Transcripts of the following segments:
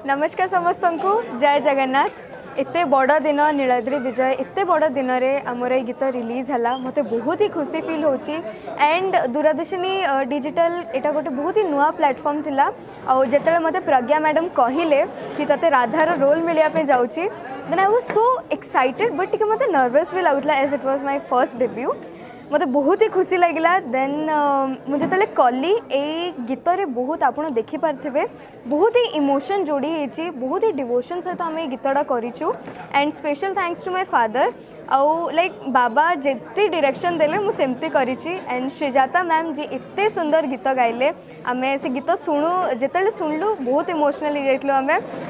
नमस्कार समस्त को जय जगन्नाथ। एते बड़ दिन नीलाद्री विजय एते बड़ दिन में आमर ये गीत रिलीज है मत बहुत ही खुशी फिल होची एंड दूरदर्शनी डिजिटल एटा गोटे बहुत ही नुआ प्लेटफॉर्म थिला और जेते मत प्रज्ञा मैडम कहले कि तते राधार रोल मिलिया जाऊँगी then I was so excited but टिके मत नर्वस भी लगुला as it was my first debut मत बहुत ही खुशी लगिला देन मुझे तले कली ए गीत रे बहुत आप देखिपारे बहुत ही इमोशन जोड़ी होती बहुत ही डिवोशन सहित आम गीतटा करूँ and special thanks to my father आउ लाइक बाबा जिते डायरेक्शन देले मु सेमती करी एंड श्रीजाता मैम जी एते सुंदर गीत गाइले आम से गीत शुणु जिते शुणलु बहुत इमोशनल हो जाइलु आम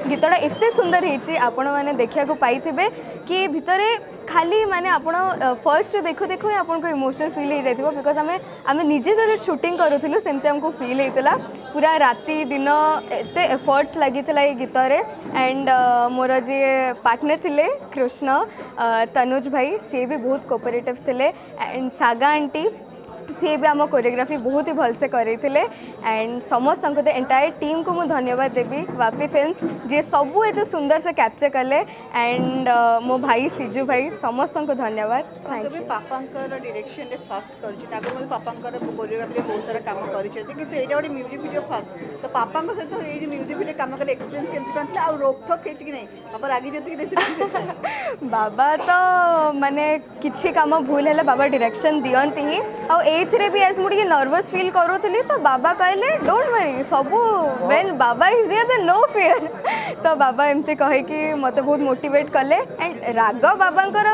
गीतटा एते सुंदर होती आपण मैंने देखा पाई कि भितर खाली माने आपण फर्स्ट देखु देखु आपको इमोशनल फील हो जाइथिबो बिकॉज आम निजे जो शूटिंग करूँ सेमती हमको फील होता पूरा राति दिन एते एफर्ट्स लगी ये गीत रे एंड मोर जी पार्टनर थिले कृष्ण तनुज भाई सी भी बहुत कोऑपरेटिव थिले एंड सागा आंटी सी भी आम कोरियोग्राफी बहुत ही भलसे करते एंड समस्त एंटायर टीम को मुझे धन्यवाद देवी वापी फिल्म्स जी सबू एत सुंदर से कैप्चर कले एंड मो भाई सिजु भाई समस्त को धन्यवाद। पापा डायरेक्शन फास्ट कर पापा कोरियोग्राफी बहुत सारा काम कर म्यूजिक वीडियो फास्ट तो पापा सहित ये म्यूजिक वीडियो काम कर एक्सपीरियंस केमती आ रोक ठोक कि नहीं बाबा रागी जति बाबा तो माने किछि काम भूल है बाबा डायरेक्शन दियंती ही आ एथरे भी एज मुझे नर्वस फील करूली तो बाबा कहले डोंट वरी सबू व्हेन बाबा is here then no fear तो बाबा एमती कहे कि मते बहुत मोटिवेट कले एंड राग बाबांकर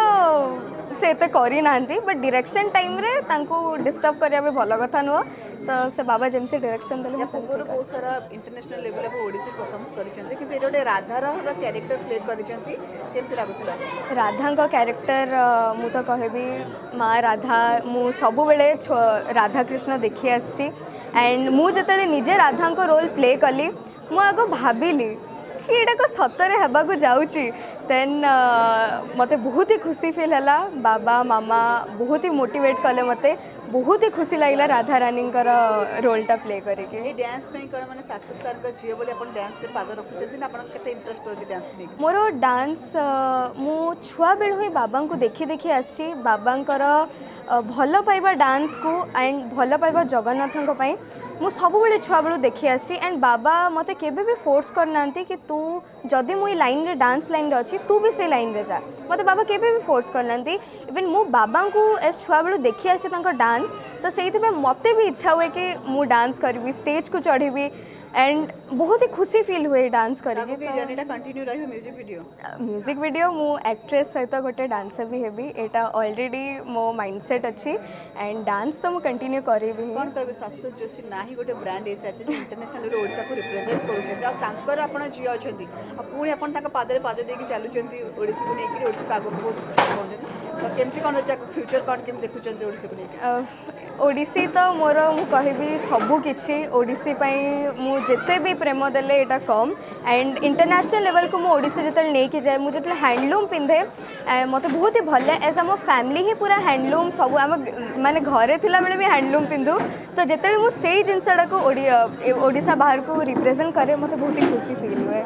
से एते करी नांती बट डायरेक्शन टाइम रे तांको डिस्टर्ब करिया भी भल कथा नुह तो से बाबा जमती डायरेक्शन देले बहुत सारा इंटरनेशनल लेवल पे ओडिसी परफॉर्म करिसेंते कि एटा गोटे राधार कैरेक्टर प्ले करिसेंती केमती लागुतला राधा का कैरेक्टर मु तो कहबी माँ राधा मु सब बेले राधा कृष्ण देखी आसी एंड मु जतले निजे राधा को रोल प्ले कली मु आगो भाबिली कि एटा को सतरे हेबाकू जाउची देन मते बहुत ही खुशी फील है बाबा मामा बहुत ही मोटिवेट कले मते बहुत ही खुशी लगे राधा रानी रोलटा प्ले करके डांस में कौन माने सासु सार का झियो बोले अपन डांस के पाद रखुछथि ना अपन केते इंटरेस्ट होछि डांस में मोर डांस मु छुआ बेल हुई बाबा को देखी देखी आसी बाबांकर भल पाइबा डांस को एंड भल पाइबा जगन्नाथ मु सब बेले छुआ बेलू देखी आसी एंड बाबा मते केबे भी फोर्स करना कि तू जदि मुई लाइन रे डांस लाइन रे अच्छी तू भी से लाइन रे जा मते बाबा केबे भी फोर्स करना इवन मु बाबा को एज छुआ बेलू देखी आसी डांस तो से मते भी इच्छा हुए कि मु डांस करी स्टेज को चढ़ी एंड बहुत ही खुशी फील हुए डांस करके म्यूजिक वीडियो मु एक्ट्रेस सहित गोटे डांसर भी हेबी एटा ऑलरेडी मो माइंडसेट अच्छी एंड डांस तो मु कंटिन्यू करी कौन कहबे शाश्वत जोशी नाही गोटे ब्रांड ए साइड इंटरनेशनल ओडिसा को रिप्रेजेंट करूछन आ तांकर आपण जियो अछंती आ पुणी आपण ताका पादरे पाद देकी चालुचंती ओडिसा को नेकी ओडिसा आगो बहुत पहुंचन तो केमती कोन फ्यूचर कोन केम देखुचंती ओडिसा को नेकी ओडिसी तो मोर मु कहबी सबू किछि ओडिसी पई मु जेते भी प्रेम देले एटा कम एंड इंटरनेशनल लेवल को मु ओडिसी जेतल नै कि जाय मु जेतल हैंडलूम पिंधे मते बहुत ही भल एज आम फैमिली ही पूरा हैंडलूम सब आम माने घरे थिला बेले भी हैंडलूम पिंधु तो जेतले मु सेई जिंसडा को ओडिसा बाहर को रिप्रेजेंट करे मते बहुत ही खुशी फील हुए।